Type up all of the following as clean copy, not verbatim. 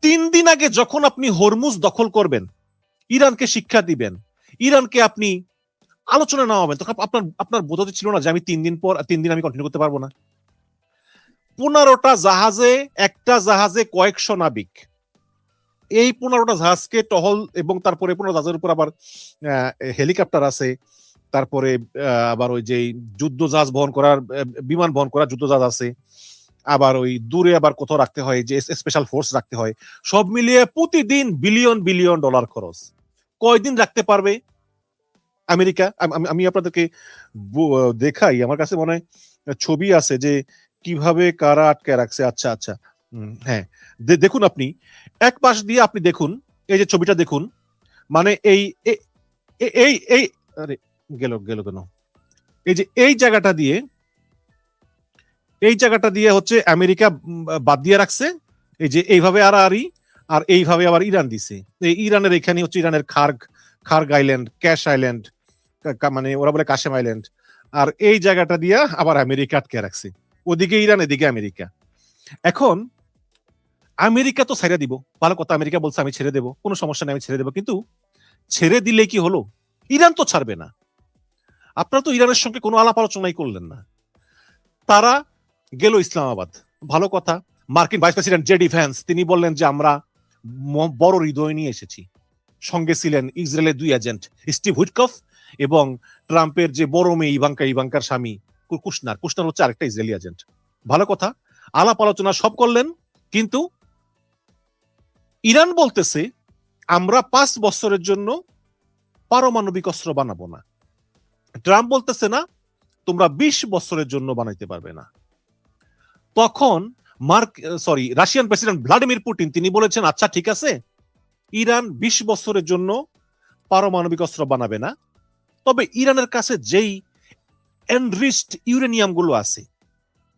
3 দিন আগে যখন আপনি হরমুজ দখল করবেন, ইরানকে শিক্ষা দিবেন, ইরানকে আপনি আলোচনা না হবেন, তখন আপনার আপনার বোধ ছিল না যে আমি 3 দিন আমি কন্টিনিউ করতে পারবো না? 15টা জাহাজে, একটা জাহাজে কয়েকশো নাবিক, এই 15টা জাহাজকে টহল, এবং তারপরে 15 জাহাজের উপর আবার হেলিকপ্টার আছে, তারপরে আবার ওই যে যুদ্ধ জাহাজ বহন করার, বিমান বহন করার যুদ্ধ জাহাজ আছে, আবার ওই দূরে আবার কোথাও রাখতে হয়, যে স্পেশাল ফোর্স রাখতে হয়, সব মিলিয়ে প্রতিদিন বিলিয়ন বিলিয়ন ডলার খরচ। কয়দিন রাখতে পারবে আমেরিকা? আমি আপনাদেরকে দেখাই, আমার কাছে মনে হয় ছবি আছে যে কিভাবে কারা আটকে রাখছে। আচ্ছা আচ্ছা, হ্যাঁ, দেখুন আপনি এক পাশ দিয়ে আপনি দেখুন, এই যে ছবিটা দেখুন, মানে এই এই এই আরে গেল গেল কেন, এই যে এই জায়গাটা দিয়ে হচ্ছে আমেরিকা বাদ দিয়ে রাখছে, এই যে এইভাবে আড়াআড়ি, আর এইভাবে আবার ইরান দিছে। এই ইরানের এখানে হচ্ছে ইরানের খার্গ আইল্যান্ড, ক্যাশ আইল্যান্ড, মানে ওরা বলে কাশেম আইল্যান্ড, আর এই জায়গাটা দিয়ে আবার আমেরিকা আটকে রাখছে, ওদিকে ইরান এদিকে আমেরিকা। এখন আমেরিকা তো ছেড়ে দিব, ভালো কথা, আমেরিকা বলছে আমি ছেড়ে দেবো, কোনো সমস্যা নেই, আমি ছেড়ে দেবো, কিন্তু ছেড়ে দিলে কি হলো? ইরান তো ছাড়বে না। আপনারা তো ইরানের সঙ্গে কোনো আলাপ আলোচনাই করলেন না। তারা গেল ইসলামাবাদ, ভালো কথা, মার্কিন ভাইস প্রেসিডেন্ট জেডি ভ্যান্স তিনি বললেন যে আমরা বড় হৃদয় নিয়ে এসেছি। সঙ্গে ছিলেন ইসরায়েলের 2 এজেন্ট, স্টিভ হুইটকফ এবং ট্রাম্পের যে বড় মেয়ে ইভাঙ্কার স্বামী কুশনার হচ্ছে আরেকটা ইসরায়েলি এজেন্ট। ভালো কথা, আলাপ আলোচনা সব করলেন, কিন্তু ইরান বলতেছে আমরা 5 বছরের জন্য পারমাণবিক অস্ত্র বানাবো না। ট্রাম্প বলতেছে না, তোমরা 20 বছরের জন্য বানাইতে পারবে না। তখন রাশিয়ান প্রেসিডেন্ট ভ্লাদিমির পুতিন তিনি বলেছেন আচ্ছা ঠিক আছে, ইরান 20 বছরের জন্য পারমাণবিক অস্ত্র বানাবে না, তবে ইরানের কাছে যেই এনরিচড ইউরেনিয়াম গুলো আছে,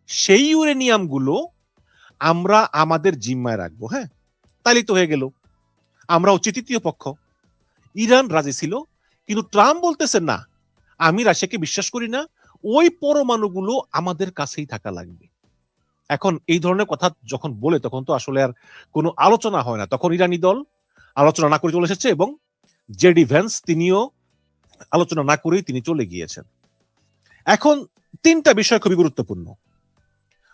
সেই ইউরেনিয়াম গুলো আমরা আমাদের জিম্মায় রাখবো। হ্যাঁ, তাইলে তো হয়ে গেল, আমরা হচ্ছে তৃতীয় পক্ষ। ইরান রাজি ছিল, কিন্তু ট্রাম্প বলতেছে না, আমি রাশিয়াকে বিশ্বাস করি না, ওই পরমাণুগুলো আমাদের কাছেই থাকা লাগবে। এখন এই ধরনের কথা যখন বলে, তখন তো আসলে আর কোনো আলোচনা হয় না, তখন ইরানি দল আলোচনা না করে চলে এসেছে, এবং জেডি ভ্যান্স তিনিও আলোচনা না করেই তিনি চলে গিয়েছেন। এখন 3টা বিষয় খুবই গুরুত্বপূর্ণ।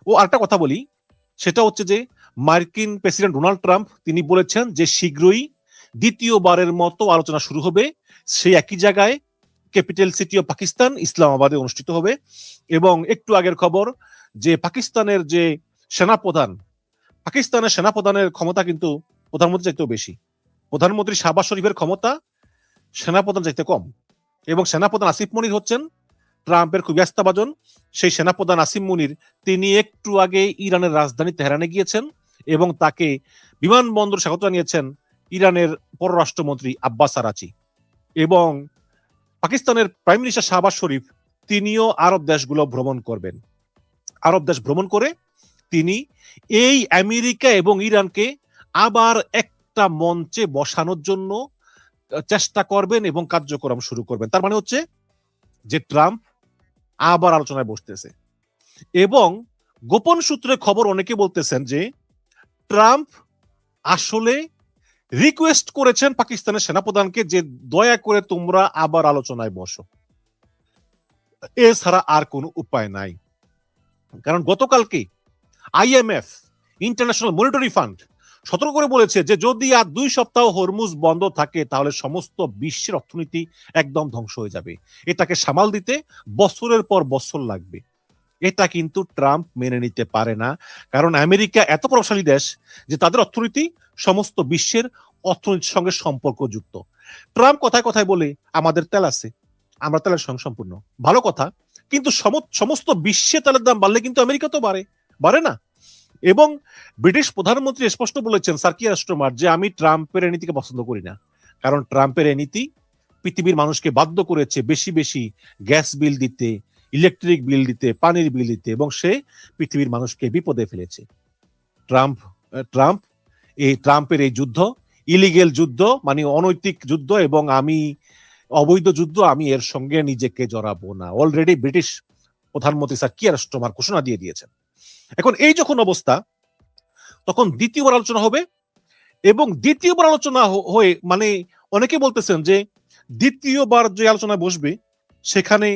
ও আরেকটা কথা বলি, সেটা হচ্ছে যে মার্কিন প্রেসিডেন্ট ডোনাল্ড ট্রাম্প তিনি বলেছেন যে শীঘ্রই দ্বিতীয়বারের মতো আলোচনা শুরু হবে, সেই একই জায়গায় ক্যাপিটাল সিটি অফ পাকিস্তান ইসলামাবাদে অনুষ্ঠিত হবে। এবং একটু আগের খবর যে পাকিস্তানের যে সেনাপ্রধানের ক্ষমতা কিন্তু প্রধানমন্ত্রী চাইতেও বেশি। প্রধানমন্ত্রী শাহবাজ শরীফের ক্ষমতা সেনাপ্রধান চাইতে কম, এবং সেনাপ্রধান আসিফ মনির হচ্ছেন ট্রাম্পের খুবই আস্থাভাজন। সেই সেনাপ্রধান আসিফ মনির তিনি একটু আগে ইরানের রাজধানী তেহরানে গিয়েছেন, এবং তাকে বিমানবন্দর স্বাগত জানিয়েছেন ইরানের পররাষ্ট্রমন্ত্রী আব্বাস আরাচি। এবং পাকিস্তানের প্রাইম মিনিস্টার শাহবাজ শরীফ তিনিও আরব দেশগুলো ভ্রমণ করবেন। আরব দেশ ভ্রমণ করে তিনি এই আমেরিকা এবং ইরানকে আবার একটা মঞ্চে বসানোর জন্য চেষ্টা করবেন এবং কার্যক্রম শুরু করবেন। তার মানে হচ্ছে যে ট্রাম্প আবার আলোচনায় বসতেছে। এবং গোপন সূত্রে খবর অনেকে বলতেছেন যে ট্রাম্প আসলে রিকোয়েস্ট করেছেন পাকিস্তানের সেনাপ্রধানকে যে দয়া করে তোমরা আবার আলোচনায় বসো, এছাড়া আর কোনো উপায় নাই। কারণ গতকালকে আইএমএফ, ইন্টারন্যাশনাল মনিটারি ফান্ড, সতর্ক করে বলেছে যে যদি আর 2 সপ্তাহ হরমুজ বন্ধ থাকে তাহলে সমস্ত বিশ্বের অর্থনীতি একদম ধ্বংস হয়ে যাবে, এটাকে সামাল দিতে বছরের পর বছর লাগবে। এটা কিন্তু ট্রাম্প মেনে নিতে পারে না, কারণ আমেরিকা এত প্রভাবশালী দেশ যে তাদের অর্থনীতি সমস্ত বিশ্বের অর্থনীতির সঙ্গে সম্পর্কযুক্ত। ট্রাম্প কথায় কথায় বলে আমাদের তেল আছে, আমরা তেলের সঙ্গে সম্পূর্ণ, ভালো কথা, কিন্তু সমস্ত বিশ্বে তেলের দাম বাড়লে কিন্তু আমেরিকা তো বাড়ে না। এবং ব্রিটিশ প্রধানমন্ত্রী স্পষ্ট বলেছেন স্যার কিয়ার স্টারমার যে আমি ট্রাম্পের এই নীতিকে পছন্দ করি না, কারণ ট্রাম্পের এই নীতি পৃথিবীর মানুষকে বাধ্য করেছে বেশি বেশি গ্যাস বিল দিতে, ইলেকট্রিক বিল দিতে, পানির বিল দিতে, এবং সে পৃথিবীর মানুষকে বিপদে ফেলেছে। ট্রাম্পের এই যুদ্ধ ইলিগেল যুদ্ধ, মানে অনৈতিক যুদ্ধ, এবং আমি অবৈধ যুদ্ধ, আমি এর সঙ্গে নিজেকে জড়াবো না। অলরেডি ব্রিটিশ প্রধানমন্ত্রী স্যার কিয়ার স্টারমার ঘোষণা দিয়ে দিয়েছেন। এখন এই যখন অবস্থা, তখন দ্বিতীয়বার আলোচনা হবে এবং দ্বিতীয়বার আলোচনা হয়ে মানে অনেকে বলতেছেন যে দ্বিতীয়বার যে আলোচনায় বসবে সেখানে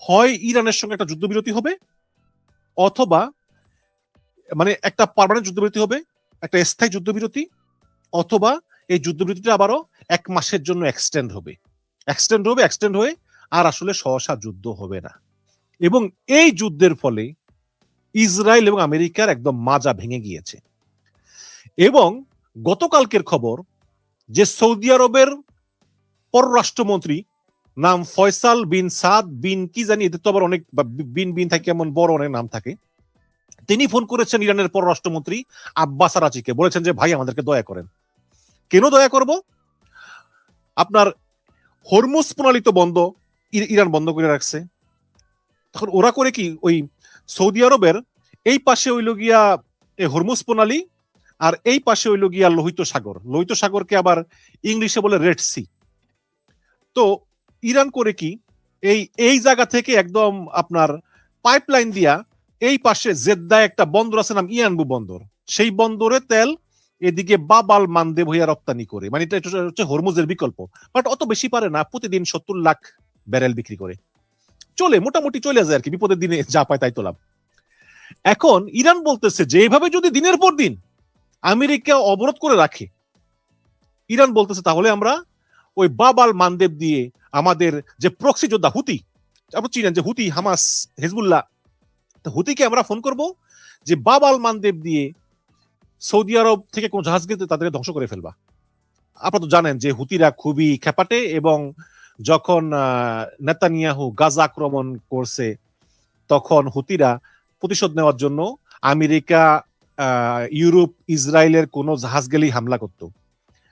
হয় ইরানের সঙ্গে একটা যুদ্ধবিরতি হবে, অথবা মানে একটা পার্মানেন্ট যুদ্ধবিরতি হবে, একটা স্থায়ী যুদ্ধবিরতি, অথবা এই যুদ্ধবিরতিটা আবারও 1 মাসের জন্য এক্সটেন্ড হয়ে আর আসলে সহসা যুদ্ধ হবে না। এবং এই যুদ্ধের ফলে ইসরায়েল এবং আমেরিকার একদম মাজা ভেঙে গিয়েছে। এবং গতকালকের খবর যে সৌদি আরবের পররাষ্ট্রমন্ত্রী নাম ফয়সাল বিন সাদ বিন কি জানি, এদের তো আবার অনেক বিন বিন থাকে, এমন বড় অনেক নাম থাকে, তিনি ফোন করেছেন ইরানের পররাষ্ট্রমন্ত্রী আব্বাস আরাচিকে, বলেছেন যে ভাই আমাদেরকে দয়া করেন। কেন দয়া করব? আপনার হরমুজ প্রণালী তো বন্ধ, ইরান বন্ধ করে রাখছে। তখন ওরা করে কি, ওই সৌদি আরবের এই পাশে হইল গিয়া হরমুজ প্রণালী, আর এই পাশে হইল গিয়া লোহিত সাগরকে আবার ইংলিশে বলে রেড সি। তো ইরান করে কি, এই জায়গা থেকে একদম আপনার পাইপলাইন দিয়া এই পাশে জেদ্দায় একটা বন্দর আছে নাম ইয়ানবু বন্দর, সেই বন্দরে তেল এদিকে বাবাল মানদেব হইয়া রপ্তানি করে, মানে এটা হচ্ছে হরমুজের বিকল্প। বাট অত বেশি পারে না, প্রতিদিন 70 লাখ ব্যারেল বিক্রি করে, চলে মোটামুটি চলে যায় আর কি, বিপদের দিনে যা পায় তাই তোলাম। এখন ইরান বলতেছে যে এভাবে যদি দিনের পর দিন আমেরিকা অবরোধ করে রাখে, ইরান বলতেছে তাহলে আমরা ওই বাবাল মানদেব দিয়ে আমাদের যে প্রক্সি যোদ্ধা হুতি, আপনারা চিনেন যে হুতি, হামাস, হিজবুল্লাহ, হুতিকে আমরা ফোন করব যে বাবাল মানদেব দিয়ে সৌদি আরব থেকে কোন জাহাজ গেলে তাদেরকে ধ্বংস করে ফেলবা। আপনারা তো জানেন যে হুতিরা খুবই খেপাটে, এবং যখন নেতানিয়াহু গাজা আক্রমণ করছে তখন হুতিরা প্রতিশোধ নেওয়ার জন্য আমেরিকা, ইউরোপ, ইসরায়েলের কোন জাহাজ গেলেই হামলা করত।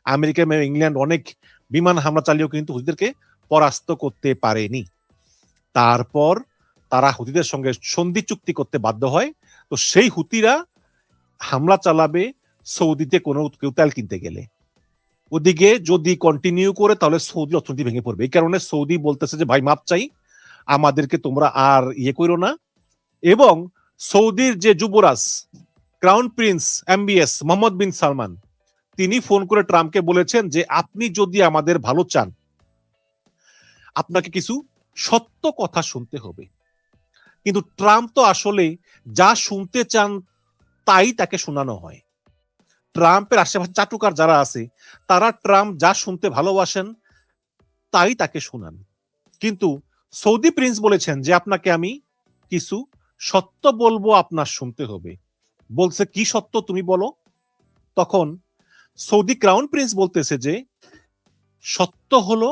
আমেরিকা এবং ইংল্যান্ড অনেক বিমান হামলা চালিয়েও কিন্তু হুতিদেরকে পরাস্ত করতে পারেনি। তারপর তারা হুতিদের সঙ্গে সন্ধি চুক্তি করতে বাধ্য হয়। তো সেই হুতিরা হামলা চালাবে সৌদিতে কোনো কেউ তেল কিনতে গেলে। ওদিকে যদি কন্টিনিউ করে তাহলে সৌদি অর্থনীতি ভেঙে পড়বে। এই কারণে সৌদি বলতেছে যে ভাই মাপ চাই, আমাদেরকে তোমরা আর ইয়ে করো না। এবং সৌদির যে যুবরাজ ক্রাউন প্রিন্স এমবিএস মোহাম্মদ বিন সালমান, তিনি ফোন করে ট্রাম্পকে বলেছেন যে আপনি যদি আমাদের ভালো চান, আপনাকে কিছু সত্য কথা শুনতে হবে। কিন্তু ট্রাম্প তো আসলে যা শুনতে চান তাই তাকে শোনানো হয়। ট্রাম্পের আশেপাশে চাটুকার যারা আছে তারা ট্রাম্প যা শুনতে ভালোবাসেন তাই তাকে শোনান। কিন্তু সৌদি প্রিন্স বলেছেন যে আপনাকে আমি কিছু সত্য বলবো, আপনার শুনতে হবে। বলছে কি সত্য তুমি বলো। তখন সৌদি ক্রাউন প্রিন্স বলতেছে যে সত্য হলো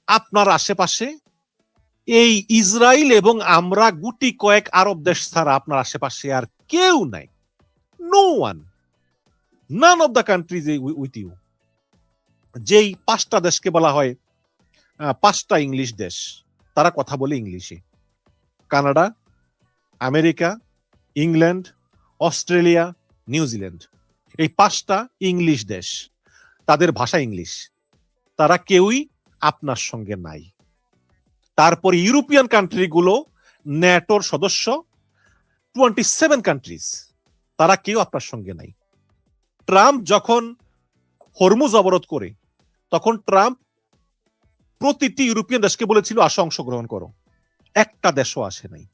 আপনার আশেপাশে এই ইসরায়েল এবং আমরা গুটি কয়েক আরব দেশ ছাড়া আপনার আশেপাশে আর কেউ নাই। No one, none of the countries with you. যেই 5টা দেশকে বলা হয় 5টা ইংলিশ দেশ, তারা কথা বলে ইংলিশে। Canada, America, England, Australia, New Zealand, এই 5টা ইংলিশ দেশ, তাদের ভাষা ইংলিশ, তারা কেউই আপনার সঙ্গে নাই। তারপর ইউরোপিয়ান কান্ট্রিগুলো ন্যাটোর সদস্য, 27 কান্ট্রিজ, তারা কেউ আপনার সঙ্গে নাই। ট্রাম্প যখন হরমুজ অবরোধ করে তখন ট্রাম্প প্রতিটি ইউরোপিয়ান দেশকে বলেছিল আসো অংশগ্রহণ করো, একটা দেশও আসে নাই।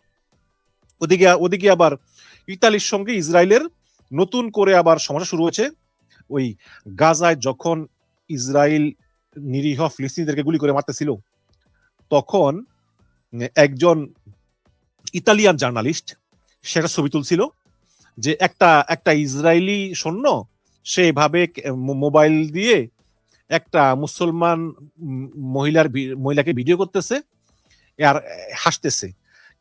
ওদিকে আবার ইতালির সঙ্গে ইসরায়েলের নতুন করে আবার সমস্যা শুরু হয়েছে। ওই গাজায় যখন ইসরায়েল নিরীহ ফিলিস্তিনিদেরকে গুলি করে মারতেছিল, তখন একজন ইতালিয়ান জার্নালিস্ট সেটা ছবি তুলছিল যে একটা ইসরায়েলি সৈন্য সেভাবে মোবাইল দিয়ে একটা মুসলমান মহিলাকে ভিডিও করতেছে আর হাসতেছে,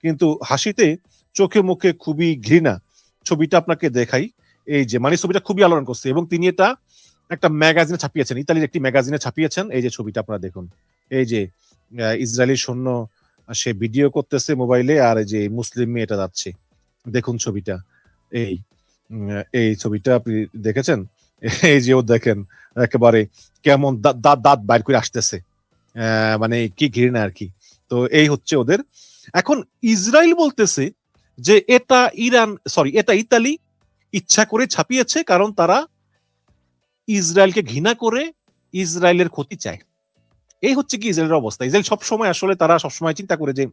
কিন্তু হাসিতে চোখে মুখে খুবই ঘৃণা। ছবিটা আপনাকে দেখাই, এই যে মানে ছবিটা খুবই আলোড়ন করছে, এবং তিনি এটা একটা ম্যাগাজিনে ছাপিয়েছেন, ইতালির একটি ম্যাগাজিনে ছাপিয়েছেন। এই যে ছবিটা আপনারা দেখুন, এই যে ইসরায়েলি সৈন্য সে ভিডিও করতেছে মোবাইলে, আর এই যে মুসলিম মেয়েটা যাচ্ছে, দেখুন ছবিটা। এই ছবিটা আপনি দেখেছেন? এই যে ও দেখেন একেবারে কেমন দাঁত বাইর করে আসতেছে, মানে কি ঘৃণা আর কি। তো এই হচ্ছে ওদের। এখন ইসরায়েল বলতেছে যে এটা ইতালি ইচ্ছা করে ছাপিয়েছে, কারণ তারা ইসরায়েলকে ঘৃণা করে ইসরায়েলের ক্ষতি চায়। এই হচ্ছে কি ইসরায়েলের অবস্থা। ইসরায়েল সবসময় আসলে তারা সবসময় চিন্তা করে যে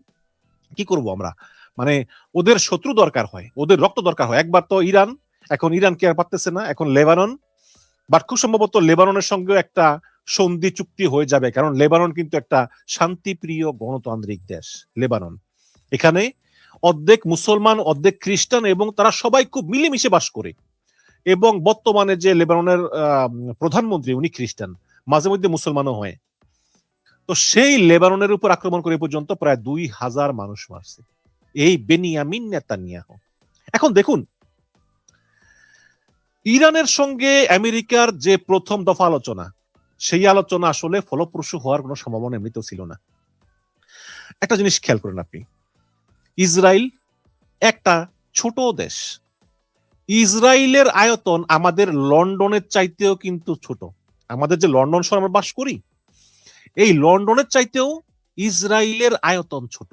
কি করব আমরা, মানে ওদের শত্রু দরকার হয়, ওদের রক্ত দরকার হয়। একবার তো ইরান, এখন ইরানকে আর পারতেছে না, এখন লেবানন, বাট খুব সম্ভবত লেবাননের সঙ্গে একটা সন্ধি চুক্তি হয়ে যাবে, কারণ লেবানন কিন্তু একটা শান্তিপ্রিয় গণতান্ত্রিক দেশ। লেবানন, এখানে অর্ধেক মুসলমান অর্ধেক খ্রিস্টান এবং তারা সবাই খুব মিলেমিশে বাস করে। এবং বর্তমানে যে লেবাননের প্রধানমন্ত্রী উনি খ্রিস্টান, মাঝে মধ্যে মুসলমানও হয়। তো সেই লেবাননের উপর আক্রমণ করে পর্যন্ত প্রায় 2000 মানুষ মারছে এই বেনিয়ামিন নেতানিয়াহু। এখন দেখুন, ইরানের সঙ্গে আমেরিকার যে প্রথম দফা আলোচনা, সেই আলোচনা আসলে ফলপ্রসূ হওয়ার কোনো সম্ভাবনা এমনিতেও ছিল না। একটা জিনিস খেয়াল করেন আপনি, ইসরায়েল একটা ছোট দেশ। ইসরায়েলের আয়তন আমাদের লন্ডনের চাইতেও কিন্তু ছোট। আমাদের যে লন্ডন শহরে আমরা বাস করি, এই লন্ডনের চাইতেও ইসরায়েলের আয়তন ছোট।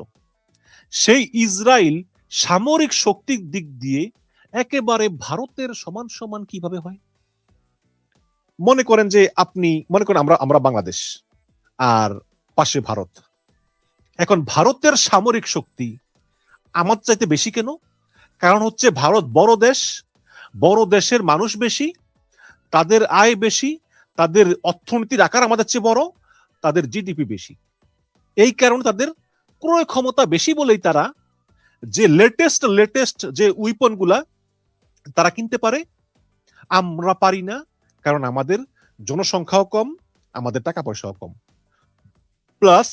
সেই ইসরায়েল সামরিক শক্তির দিক দিয়ে একেবারে ভারতের সমান সমান কিভাবে হয়? মনে করেন যে আপনি মনে করেন আমরা বাংলাদেশ আর পাশে ভারত। এখন ভারতের সামরিক শক্তি আমার চাইতে বেশি কেন? কারণ হচ্ছে ভারত বড় দেশ, বড় দেশের মানুষ বেশি, তাদের আয় বেশি, তাদের অর্থনীতির আকার আমাদের চেয়ে বড়, তাদের জিডিপি বেশি। এই কারণে তাদের ক্রয় ক্ষমতা বেশি বলেই তারা যে লেটেস্ট যে উইপন গুলা তারা কিনতে পারে, আমরা পারি না। কারণ আমাদের জনসংখ্যাও কম, আমাদের টাকা পয়সাও কম। প্লাস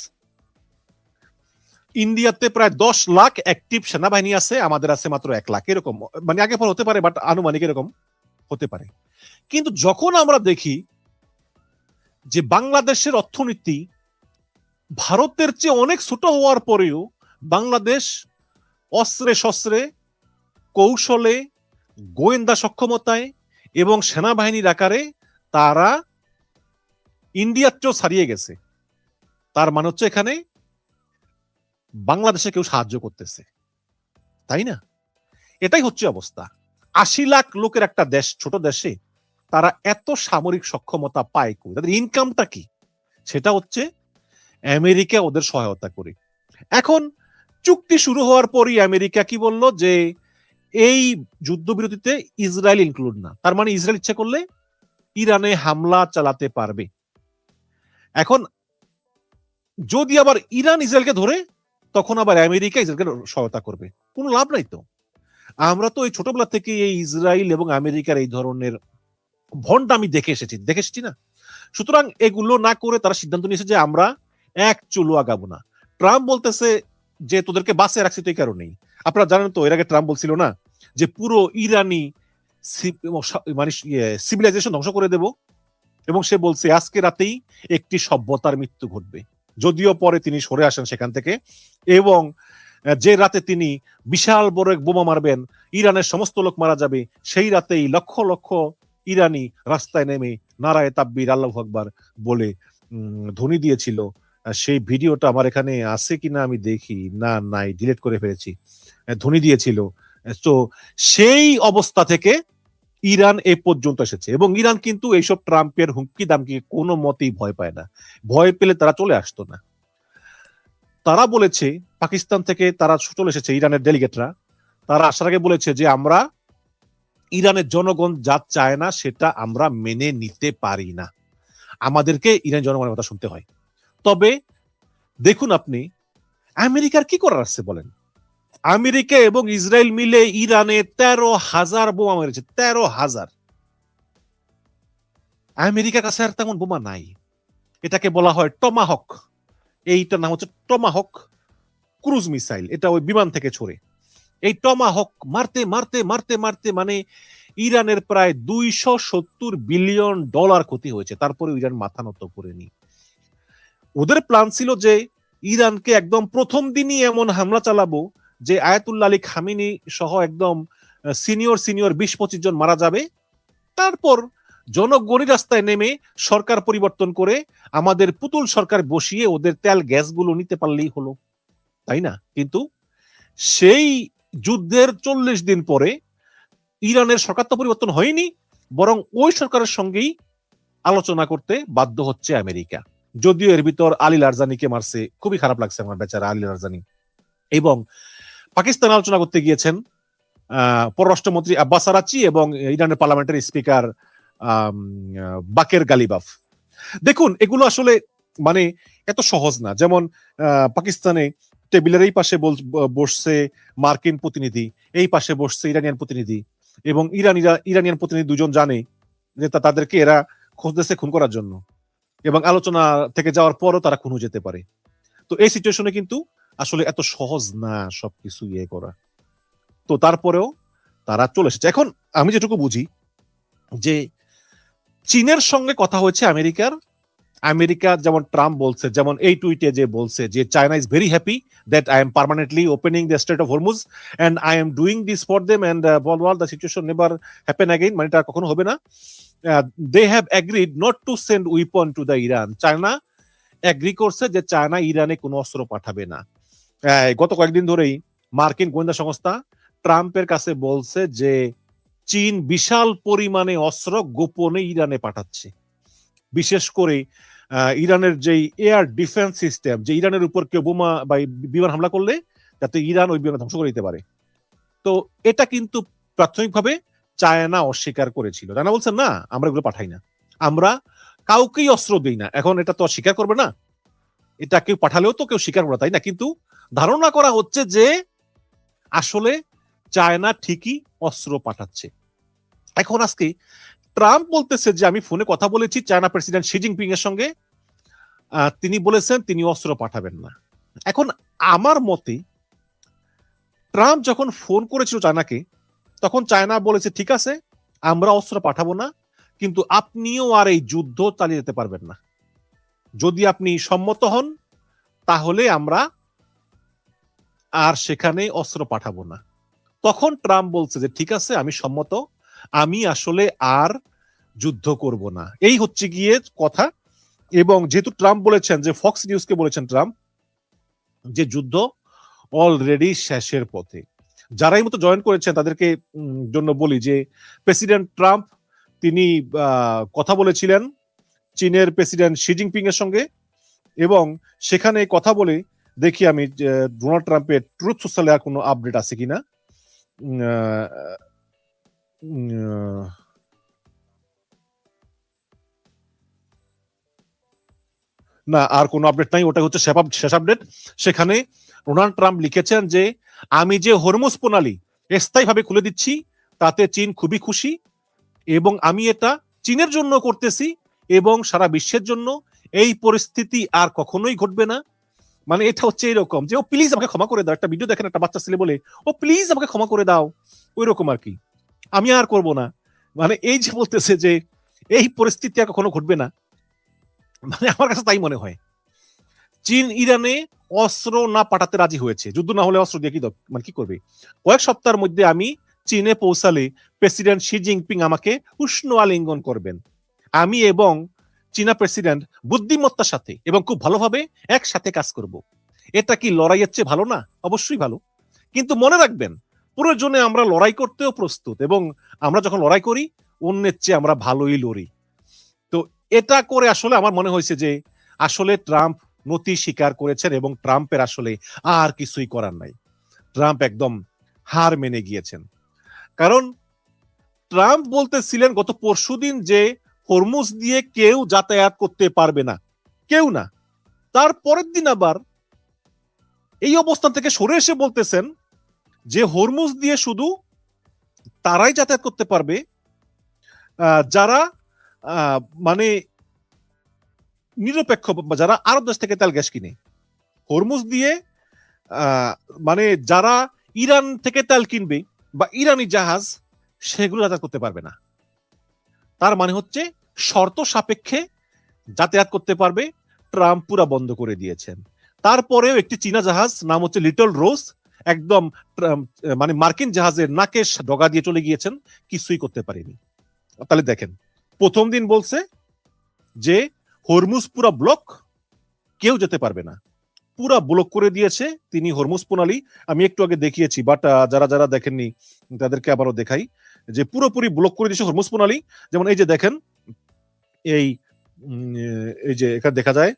ইন্ডিয়াতে প্রায় 10 লাখ অ্যাক্টিভ সেনাবাহিনী আছে, আমাদের আছে মাত্র 1 লাখ। এরকম মানে আগে পর হতে পারে, বাট আনুমানিক এরকম হতে পারে। কিন্তু যখন আমরা দেখি যে বাংলাদেশের অর্থনীতি ভারতের চেয়ে অনেক ছোট হওয়ার পরেও বাংলাদেশ অস্ত্রে শস্ত্রে, কৌশলে, গোয়েন্দা সক্ষমতায় এবং সেনাবাহিনীর আকারে তারা ইন্ডিয়ার চেয়েও ছাড়িয়ে গেছে, তার মানে হচ্ছে এখানে বাংলাদেশে কেউ সাহায্য করতেছে, তাই না? এটাই হচ্ছে অবস্থা। 80 লাখ লোকের একটা দেশ, ছোট দেশে তারা এত সামরিক সক্ষমতা পায় কই? তাদের ইনকামটা কি? সেটা হচ্ছে আমেরিকা ওদের সহায়তা করে। এখন চুক্তি শুরু হওয়ার পরই আমেরিকা কি বলল যে এই যুদ্ধবিরতিতে ইসরায়েল ইনক্লুড না। তার মানে ইসরায়েল ইচ্ছা করলে ইরানে হামলা চালাতে পারবে। এখন যদি আবার ইরান ইসরায়েলকে ধরে, তখন আবার আমেরিকা ইসরায়েলকে সহায়তা করবে। কোনো লাভ নাই তো। আমরা তো এই ছোটবেলা থেকে এই ইসরায়েল এবং আমেরিকার এই ধরনের ভন্ডামি দেখে এসেছি না? সুতরাং এগুলো না করে তারা সিদ্ধান্ত নিয়েছে যে আমরা এক চুলো আগাবো না। ট্রাম্প বলতেছে যে তোদেরকে বাসে রাখছি তো এই কারণেই। আপনারা জানেন তো, এর আগে ট্রাম্প বলছিল না যে পুরো ইরানি মানে সিভিলাইজেশন ধ্বংস করে দেব, এবং সে বলছে আজকে রাতেই একটি সভ্যতার মৃত্যু ঘটবে। যদিও পরে তিনি সরে আসেন সেখান থেকে, এবং যে রাতে তিনি বিশাল বড় এক বোমা মারবেন, ইরানের সমস্ত লোক মারা যাবে, সেই রাতেই লক্ষ লক্ষ ইরানি রাস্তায় নেমে নারায়ে তাকবীর আল্লাহু আকবার বলে ধ্বনি দিয়েছিল। সেই ভিডিওটা আমার এখানে আছে কিনা আমি দেখি, না নাই, ডিলিট করে ফেলেছি। ধ্বনি দিয়েছিল। তো সেই অবস্থা থেকে ইরান এই পর্যন্ত এসেছে, এবং ইরান কিন্তু এইসব ট্রাম্পের হুমকি দামকে কোনো মতেই ভয় পায় না। ভয় পেলে তারা চলে আসতো না। তারা বলেছে, পাকিস্তান থেকে তারা চলে এসেছে ইরানের ডেলিগেটরা, তারা আসার আগে বলেছে যে আমরা ইরানের জনগণ যা চায় না সেটা আমরা মেনে নিতে পারি না, আমাদেরকে ইরানের জনগণের কথা শুনতে হয়। তবে দেখুন আপনি, আমেরিকার কি করার আছে বলেন? আমেরিকা এবং ইসরায়েল মিলে ইরানে 13,000 বোমা মেরেছে। 13,000। আমেরিকার কাছে আর তেমন বোমা নাই। এটাকে বলা হয় টমাহক। এইটার নাম হচ্ছে টমাহক ক্রুজ মিসাইল। এটা ওই বিমান থেকে ছড়ে। এই টমাহক মারতে মারতে মারতে মারতে মানে ইরানের প্রায় $270 বিলিয়ন ক্ষতি হয়েছে। তারপরে ইরান মাথা নত করেনি। ওদের প্ল্যান ছিল যে ইরানকে একদম প্রথম দিনই এমন হামলা চালাবো যে আয়াতুল্লাহ আলী খামেনি সহ একদম সিনিয়র 20-25 জন মারা যাবে। তারপর জনগণই রাস্তায় নেমে সরকার পরিবর্তন করে আমাদের পুতুল সরকার বসিয়ে ওদের তেল গ্যাসগুলো নিতে পারলেই হলো, তাই না? কিন্তু সেই যুদ্ধের 40 দিন পরে ইরানের সরকার তো পরিবর্তন হয়নি, বরং ওই সরকারের সঙ্গেই আলোচনা করতে বাধ্য হচ্ছে আমেরিকা। যদিও এর ভিতর আলী লারজানিকে মারছে, খুবই খারাপ লাগছে আমার বেচারা আলী লারজানি। এবং পাকিস্তান আলোচনা করতে গিয়েছেন পররাষ্ট্রমন্ত্রী আব্বাস আরাচি এবং ইরানের পার্লামেন্টের স্পিকার বাকের গালিবাফ। দেখুন এগুলো আসলে মানে এত সহজ না। যেমন পাকিস্তানে টেবিলের এই পাশে বসছে মার্কিন প্রতিনিধি, এই পাশে বসছে ইরানিয়ান প্রতিনিধি, এবং ইরানিয়ান প্রতিনিধি দুজন জানে যে তাদেরকে এরা খুঁজতেছে খুন করার জন্য, এবং আলোচনা থেকে যাওয়ার পরও তারা খুন হয়ে যেতে পারে। তো এই সিচুয়েশনে কিন্তু আসলে এত সহজ না সবকিছু ইয়ে করা। তো তারপরেও তারা চলে এসেছে। এখন আমি যেটুকু বুঝি যে চীনের সঙ্গে কথা হয়েছে আমেরিকার। আমেরিকা যেমন ট্রাম্প বলছে, যেমন এই টুইটে যে বলছে যে China is very happy that I am permanently opening the strait of Hormuz and I am doing this for them and the situation never happen again, মানে এটা কখনো হবে না। They have agreed not to send weapon to the Iran. China agree করছে যে China ইরানে কোনো অস্ত্র পাঠাবে না। গত কয়েকদিন ধরেই মার্কিন গোয়েন্দা সংস্থা ট্রাম্পের কাছে বলছে যে চীন বিশাল পরিমাণে অস্ত্র গোপনে ইরানে পাঠাচ্ছে। বিশেষ করে ইরানের যে এয়ার ডিফেন্স সিস্টেম, যে ইরানের উপর কেউ বোমা বা বিমান হামলা করলে যাতে ইরান ওই বিমান ধ্বংস করে দিতে পারে। তো এটা কিন্তু প্রাথমিকভাবে চায়না অস্বীকার করেছিল। চায়না বলছে না, আমরা এগুলো পাঠাই না, আমরা কাউকেই অস্ত্র দিই না। এখন এটা তো স্বীকার করবে না, এটা কেউ পাঠালেও তো কেউ স্বীকার করে, তাই না? কিন্তু ধারণা করা হচ্ছে যে আসলে চায়না ঠিকই অস্ত্র পাঠাচ্ছে। এখন আজকে ট্রাম্প বলতেছে যে আমি ফোনে কথা বলেছি চায়না প্রেসিডেন্ট শি জিনপিং এর সঙ্গে, তিনি বলেছেন তিনি অস্ত্র পাঠাবেন না। এখন আমার মতে ট্রাম্প যখন ফোন করেছিল চায়নাকে, তখন চায়না বলেছে ঠিক আছে আমরা অস্ত্র পাঠাবো না, কিন্তু আপনিও আর এই যুদ্ধ চালিয়ে যেতে পারবেন না। যদি আপনি সম্মত হন তাহলে আমরা আর সেখানে অস্ত্র পাঠাবো না। তখন ট্রাম্প বলছে যে ঠিক আছে আমি সম্মত, আমি আসলে আর যুদ্ধ করব না। এই হচ্ছে গিয়ে কথা। এবং যেহেতু ট্রাম্প বলেছেন, যে ফক্স নিউজকে বলেছেন ট্রাম্প যে যুদ্ধ অলরেডি শেষের পথে। যারা এই মতো জয়েন করেছেন তাদেরকে জন্য বলি যে প্রেসিডেন্ট ট্রাম্প তিনি কথা বলেছিলেন চীনের প্রেসিডেন্ট শি জিনপিং এর সঙ্গে, এবং সেখানে কথা বলে দেখি আমি ডোনাল্ড ট্রাম্পের ট্রুথ সোশ্যালে আর কোনো আপডেট আছে কিনা। না, আর কোনো আপডেট নাই, ওটা হচ্ছে শেষ আপডেট। সেখানে ডোনাল্ড ট্রাম্প লিখেছেন যে আমি যে হরমুজ প্রণালী স্থায়ীভাবে খুলে দিচ্ছি তাতে চীন খুবই খুশি, এবং আমি এটা চীনের জন্য করতেছি এবং সারা বিশ্বের জন্য। এই পরিস্থিতি আর কখনোই ঘটবে না। মানে এটা হচ্ছে এরকম যে ও প্লিজ আমাকে ক্ষমা করে দাও। একটা ভিডিও দেখেন, একটা বাচ্চা ছেলে বলে ও প্লিজ আমাকে ক্ষমা করে দাও, ওই রকম আর কি, আমি আর করব না। মানে এই যে বলতেছে যে এই পরিস্থিতি আর কখনো ঘটবে না, মানে আমার কাছে তাই মনে হয়। চীন ইরানে অস্ত্র না পাঠাতে রাজি হয়েছে, যুদ্ধ না হলে অস্ত্র দিয়ে কি মানে কি করবে। কয়েক সপ্তাহের মধ্যে আমি চীনে পৌঁছালে প্রেসিডেন্ট শি জিনপিং আমাকে উষ্ণ আলিঙ্গন করবেন। আমি এবং চীনা প্রেসিডেন্ট বুদ্ধিমত্তার সাথে এবং খুব ভালোভাবে একসাথে কাজ করব। এটা কি লড়াইয়ের চেয়ে ভালো না? অবশ্যই ভালো। কিন্তু মনে রাখবেন প্রয়োজনে আমরা লড়াই করতেও প্রস্তুত, এবং আমরা যখন লড়াই করি অন্যের চেয়ে আমরা ভালোই লড়ি। তো এটা করে আসলে আমার মনে হয়েছে যে আসলে ট্রাম্প নতি স্বীকার করেছেন এবং ট্রাম্পের আসলে আর কিছুই করার নাই। ট্রাম্প একদম হার মেনে গিয়েছেন। কারণ ট্রাম্প বলতেছিলেন গত পরশুদিন যে হরমুজ দিয়ে কেউ যাতায়াত করতে পারবে না, কেউ না। তার পরের দিন আবার এই অবস্থান থেকে সরে এসে বলতেছেন যে হরমুজ দিয়ে শুধু তারাই যাতায়াত করতে পারবে যারা মানে নিরপেক্ষ, যারা আরব দেশ থেকে তেল গ্যাস কিনে। হরমুজ দিয়ে মানে যারা ইরান থেকে তেল কিনবে বা ইরানি জাহাজ, সেগুলো যাতায়াত করতে পারবে না। তার মানে হচ্ছে শর্ত সাপেক্ষে যাতায়াত করতে পারবে। ট্রাম্প পুরা বন্ধ করে দিয়েছেন। তারপরেও একটি চীনা জাহাজ নাম হচ্ছে লিটল রোজ, একদম মানে মার্কিন জাহাজের নাকে ডগা দিয়ে চলে গিয়েছেন, কিছুই করতে পারেনি। তাহলে দেখেন, প্রথম দিন বলছে যে হরমুজ পুরা ব্লক, কেউ যেতে পারবে না, পুরা ব্লক করে দিয়েছে তিনি হরমুজ প্রণালী। আমি একটু আগে দেখিয়েছি, বাট যারা যারা দেখেননি তাদেরকে আবারও দেখাই যে পুরোপুরি ব্লক করে দিয়েছে হরমুজ প্রণালী। যেমন এই যে দেখেন, এই এই যে এখানে দেখা যায়,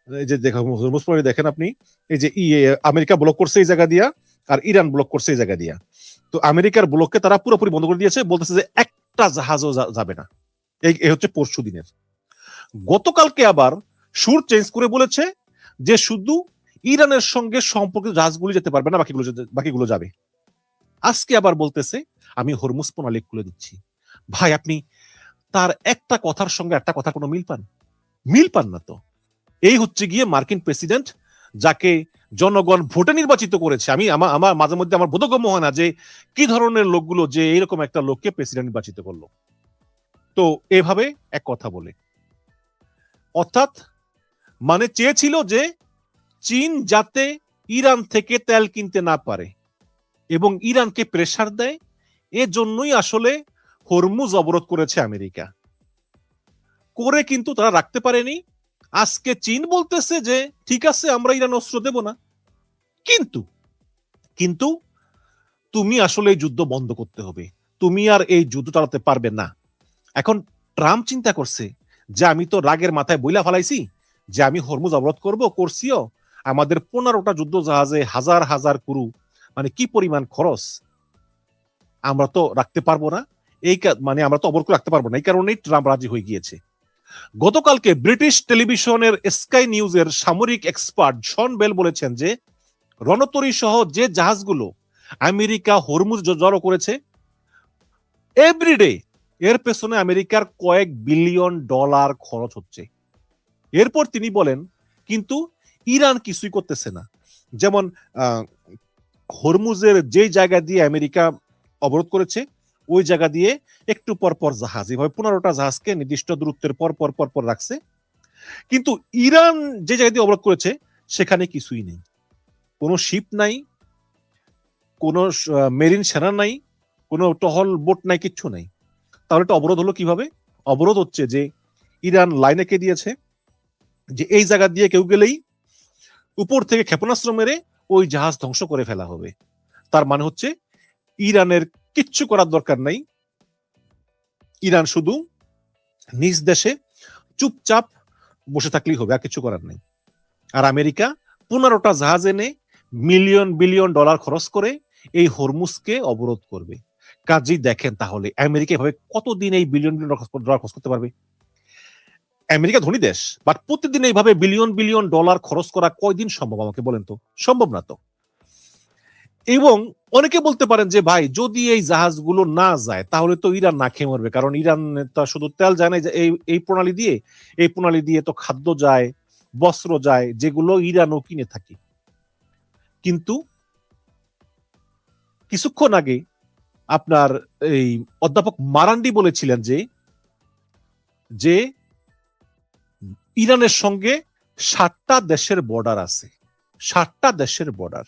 এই যে হরমুজ প্রণালী দেখেন আপনি, এই যে আমেরিকা ব্লক করছে এই জায়গা দিয়া, আর ইরান ব্লক করছে এই জায়গা দিয়া। তো আমেরিকার ব্লককে তারা পুরোপুরি বন্ধ করে দিয়েছে, বলতেছে যে একটা জাহাজও যাবে না। এই হচ্ছে পরশু দিনের। গতকালকে আবার সুর চেঞ্জ করে বলেছে যে শুধু ইরানের সঙ্গে সম্পর্কিত জাহাজগুলি যেতে পারবে না, বাকিগুলো যাবে। আজকে আবার বলতেছে আমি হরমুজ প্রণালী খুলে দিচ্ছি। ভাই আপনি তার একটা কথার সঙ্গে একটা কথা কোনো মিল পান না তো। এই হচ্ছে গিয়ে মার্কিন প্রেসিডেন্ট, যাকে জনগণ ভোটে নির্বাচিত করেছে। আমার মাঝে মধ্যে আমার বোধগম্য হয় না যে কি ধরনের লোকগুলো যে এইরকম একটা লোককে প্রেসিডেন্ট নির্বাচিত করলো। তো এভাবে এক কথা বলে, অর্থাৎ মানে চেয়েছিল যে চীন যাতে ইরান থেকে তেল কিনতে না পারে এবং ইরানকে প্রেসার দেয়, এজন্যই আসলে হরমুজ অবরোধ করেছে আমেরিকা। করে কিন্তু তারা রাখতে পারেনি। আজকে চীন বলতেছে যে ঠিক আছে আমরা ইরান অস্ত্র দেব না, কিন্তু কিন্তু তুমি আসলে এই যুদ্ধ বন্ধ করতে হবে, তুমি আর এই যুদ্ধ চালাতে পারবে না। এখন ট্রাম্প চিন্তা করছে যে আমি তো রাগের মাথায় বইলা ফেলাইছি যে আমি হরমুজ অবরোধ করছিও, আমাদের 15টা যুদ্ধ জাহাজে হাজার হাজার ক্রু, মানে কি পরিমাণ খরচ, আমরা তো রাখতে পারবো না। মানে আমরা তো অবরোধ করে রাখতে পারবো না, এই কারণেই ট্রাম্প রাজি হয়ে গিয়েছে। গতকালকে ব্রিটিশ টেলিভিশনের স্কাই নিউজের সামরিক এক্সপার্ট জন বেল বলেছেন যে রণতরী সহ যে জাহাজগুলো আমেরিকা হরমুজ জড়ো করেছে এভরিডে, এর পেছনে আমেরিকার কয়েক বিলিয়ন ডলার খরচ হচ্ছে। এরপর তিনি বলেন কিন্তু ইরান কিছুই করতেছে না। যেমন হরমুজের যে জায়গা দিয়ে আমেরিকা অবরোধ করেছে ওই জায়গা দিয়ে একটু পর পর জাহাজ, এভাবে 15টা জাহাজকে নির্দিষ্ট দূরত্বের পর পর পর পর রাখছে। কিন্তু ইরান যে জায়গা দিয়ে অবরোধ করেছে সেখানে কিছুই নেই, কোনো শিপ নাই, কোনো মেরিন সেনা নাই, কোনো টহল বোট নাই, কিচ্ছু নাই। তাহলে এটা অবরোধ হলো কিভাবে? অবরোধ হচ্ছে যে ইরান লাইন এঁকে দিয়েছে যে এই জায়গা দিয়ে কেউ গেলেই উপর থেকে ক্ষেপণাস্ত্র মেরে ওই জাহাজ ধ্বংস করে ফেলা হবে। তার মানে হচ্ছে ইরানের কিচ্ছু করার দরকার নাই, ইরান শুধু নিজ দেশে চুপচাপ বসে থাকলেই হবে, আর কিছু করার নেই। আর আমেরিকা 15টা জাহাজ এনে মিলিয়ন বিলিয়ন ডলার খরচ করে এই হরমুজকে অবরোধ করবে। কাজেই দেখেন তাহলে আমেরিকা এভাবে কতদিন এই বিলিয়ন বিলিয়ন ডলার খরচ করতে পারবে? আমেরিকা ধনী দেশ, বাট প্রতিদিন এইভাবে বিলিয়ন বিলিয়ন ডলার খরচ করা কয়দিন সম্ভব আমাকে বলেন তো? সম্ভব না তো। এবং অনেকে বলতে পারেন যে ভাই যদি এই জাহাজগুলো না যায় তাহলে তো ইরান না খেয়ে মরবে, কারণ ইরান তো শুধু তেল যায় না, এই প্রণালী দিয়ে তো খাদ্য যায়, বস্ত্র যায়, যেগুলো ইরানও কিনে থাকে। কিন্তু কিছুক্ষণ আগে আপনার এই অধ্যাপক মারান্ডি বলেছিলেন যে ইরানের সঙ্গে 7টা দেশের বর্ডার আছে, 7টা দেশের বর্ডার।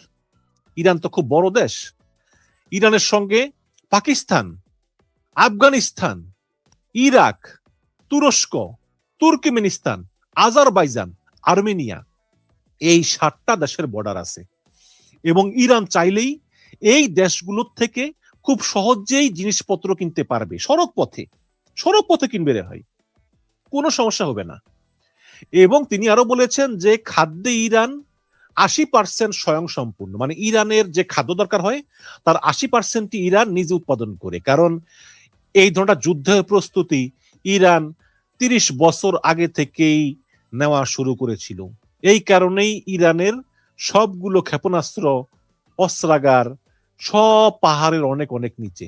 ইরান তো খুব বড় দেশ। ইরানের সঙ্গে পাকিস্তান, আফগানিস্তান, ইরাক, তুরস্ক, তুর্কমেনিস্তান, আজারবাইজান, আর্মেনিয়া, এই 7টা দেশের বর্ডার আছে। এবং ইরান চাইলেই এই দেশগুলোর থেকে খুব সহজেই জিনিসপত্র কিনতে পারবে, সড়ক পথে কিনবে রে ভাই, কোনো সমস্যা হবে না। এবং তিনি আরো বলেছেন যে খাদ্যে ইরান 80% স্বয়ংসম্পূর্ণ, মানে ইরানের যে খাদ্য দরকার হয় তার 80% ইরান নিজে উৎপাদন করে। কারণ এই ধরনের যুদ্ধের প্রস্তুতি ইরান 30 বছর আগে থেকেই নেওয়া শুরু করেছিল। এই কারণেই ইরানের সবগুলো ক্ষেপণাস্ত্র, অস্ত্রাগার সব পাহাড়ের অনেক অনেক নিচে।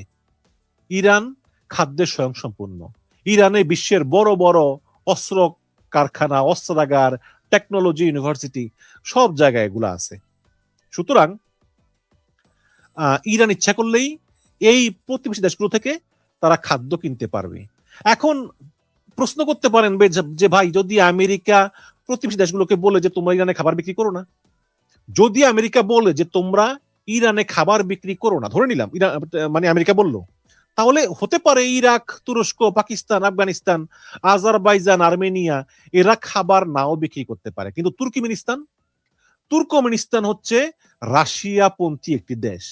ইরান খাদ্যে স্বয়ংসম্পূর্ণ। ইরানে বিশ্বের বড় বড় অস্ত্র কারখানা, অস্ত্রাগার, টেকনোলজি ইউনিভার্সিটি সব জায়গায় এগুলো আছে। সুতরাং ইরান ইচ্ছা করলেই এই প্রতিবেশী দেশগুলো থেকে তারা খাদ্য কিনতে পারবে। এখন প্রশ্ন করতে পারেন যে ভাই যদি আমেরিকা প্রতিবেশী দেশগুলোকে বলে যে তোমরা ইরানে খাবার বিক্রি করো না, যদি আমেরিকা বলে যে তোমরা ইরানে খাবার বিক্রি করো না, ধরে নিলাম ইরান মানে আমেরিকা বললো, তাহলে হতে পারে ইরাক, তুরস্ক, পাকিস্তান, আফগানিস্তান, আজারবাইজান, আর্মেনিয়া এরা খাবার নাও বিক্রি করতে পারে। কিন্তু তুর্কমেনিস্তান হচ্ছে রাশিয়াপন্থী একটি দেশ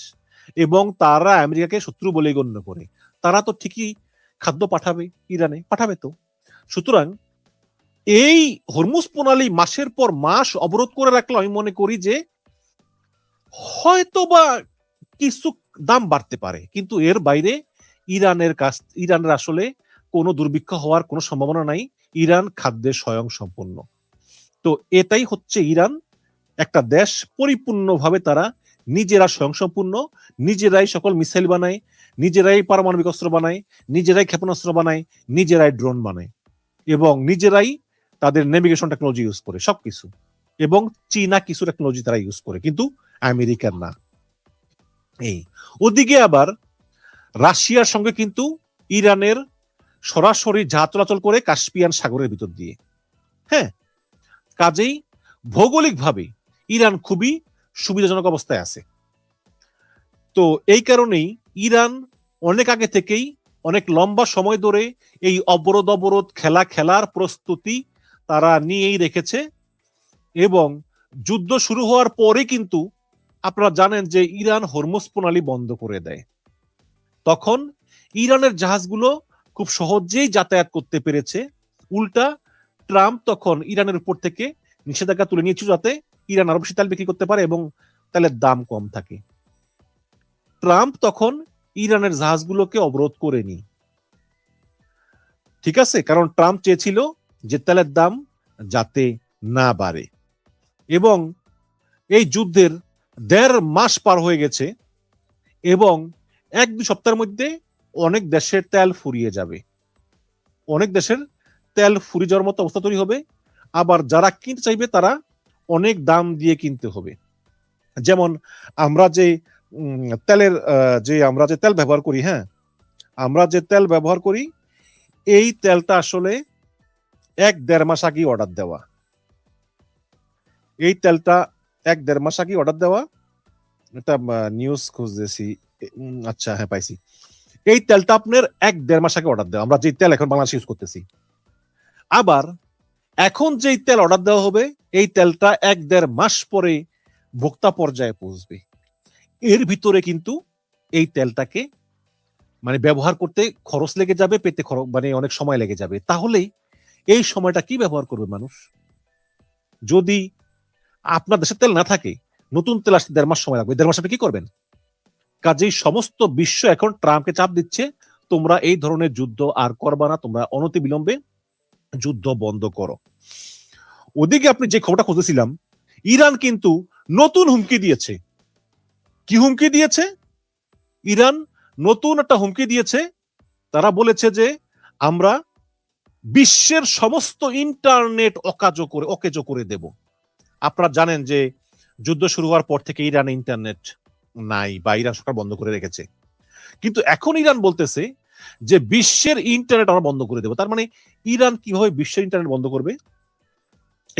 এবং তারা আমেরিকাকে শত্রু বলে গণ্য করে। তারা তো ঠিকই খাদ্য পাঠাবে ইরানে, পাঠাবে তো। সুতরাং এই হরমুজ প্রণালী মাসের পর মাস অবরোধ করে রাখলে আমি মনে করি যে হয়তোবা কিছু দাম বাড়তে পারে, কিন্তু এর বাইরে ইরানের আসলে কোনো দুর্ভিক্ষ হওয়ার কোনো সম্ভাবনা নাই। ইরান খাদ্যে স্বয়ংসম্পূর্ণ। তো এটাই হচ্ছে ইরান, একটা দেশ পরিপূর্ণভাবে তারা নিজেরা স্বয়ংসম্পূর্ণ, নিজেরাই সকল মিসাইল বানায়, নিজেরাই পারমাণবিক অস্ত্র বানায়, নিজেরাই ক্ষেপণাস্ত্র বানায়, নিজেরাই ড্রোন বানায় এবং নিজেরাই তাদের নেভিগেশন টেকনোলজি ইউজ করে সবকিছু। এবং চীনা কিছু টেকনোলজি তারা ইউজ করে, কিন্তু আমেরিকার না। এই ওদিকে আবার রাশিয়ার সঙ্গে কিন্তু ইরানের সরাসরি জাহাজ চলাচল করে কাস্পিয়ান সাগরের ভিতর দিয়ে। হ্যাঁ, কাজেই ভৌগোলিকভাবে ইরান খুবই সুবিধাজনক অবস্থায় আছে। তো এই কারণেই ইরান অনেক আগে থেকেই অনেক লম্বা সময় ধরে এই অবরোধ খেলার প্রস্তুতি তারা নিয়েই রেখেছে। এবং যুদ্ধ শুরু হওয়ার পরে কিন্তু আপনারা জানেন যে ইরান হরমুজ প্রণালী বন্ধ করে দেয়। তখন ইরানের জাহাজগুলো খুব সহজেই যাতায়াত করতে পেরেছে। উল্টা ট্রাম্প তখন ইরানের উপর থেকে নিষেধাজ্ঞা তুলে নিয়েছিল যাতে ইরান আরো বেশি তেল বিক্রি করতে পারে এবং তেলের দাম কম থাকে। ট্রাম্প তখন ইরানের জাহাজগুলোকে অবরোধ করেনি, ঠিক আছে, কারণ ট্রাম্প চেয়েছিল যে তেলের দাম যাতে না বাড়ে। এবং এই যুদ্ধের 1.5 মাস পার হয়ে গেছে এবং 1-2 সপ্তাহের মধ্যে অনেক দেশের তেল ফুরিয়ে যাবে, অনেক দেশের তেল ফুরিয়ে যাওয়ার মতো অবস্থা তৈরি হবে। আবার যারা কিনতে চাইবে তারা অনেক দাম দিয়ে কিনতে হবে। যেমন আমরা যে তেল ব্যবহার করি, হ্যাঁ, আমরা যে তেল ব্যবহার করি এই তেলটা আসলে 1-1.5 মাস আগে অর্ডার দেওয়া। এই তেলটা 1-1.5 মাস আগে অর্ডার দেওয়া। এটা নিউজ খুঁজতেছি, আচ্ছা হ্যাঁ পাইছি। এই তেলটা আপনার 1-1.5 মাস আগে অর্ডার দেওয়া, আমরা যে তেল এখন বাংলাদেশে ইউজ করতেছি। আবার এখন যেই তেল অর্ডার দেওয়া হবে এই তেলটা 1-1.5 মাস পরে ভোক্তা পর্যায়ে পৌঁছবে। এর ভিতরে কিন্তু এই তেলটাকে মানে ব্যবহার করতে খরচ লেগে যাবে, পেতে মানে অনেক সময় লেগে যাবে। তাহলে এই সময়টা কি ব্যবহার করবে মানুষ? যদি আপনার দেশের তেল না থাকে, নতুন তেল আসতে 1.5 মাস সময় লাগবে, 1.5 মাস আপনি কি করবেন? কাজেই সমস্ত বিশ্ব এখন ট্রাম্পকে চাপ দিচ্ছে, তোমরা এই ধরনের যুদ্ধ আর করবা না, তোমরা অনতি বিলম্বে যুদ্ধ বন্ধ করো। ওদিকে আপনি যে খবরটা খুঁজেছিলাম, ইরান কিন্তু নতুন হুমকি দিয়েছে। কি হুমকি দিয়েছে? ইরান নতুন একটা হুমকি দিয়েছে। তারা বলেছে যে আমরা বিশ্বের সমস্ত ইন্টারনেট অকেজ করে দেব। আপনারা জানেন যে যুদ্ধ শুরু হওয়ার পর থেকে ইরানে ইন্টারনেট নাই বা ইরান সরকার বন্ধ করে রেখেছে। কিন্তু এখন ইরান বলতেছে যে বিশ্বের ইন্টারনেট আমরা বন্ধ করে দেব। তার মানে ইরান কিভাবে বিশ্বের ইন্টারনেট বন্ধ করবে?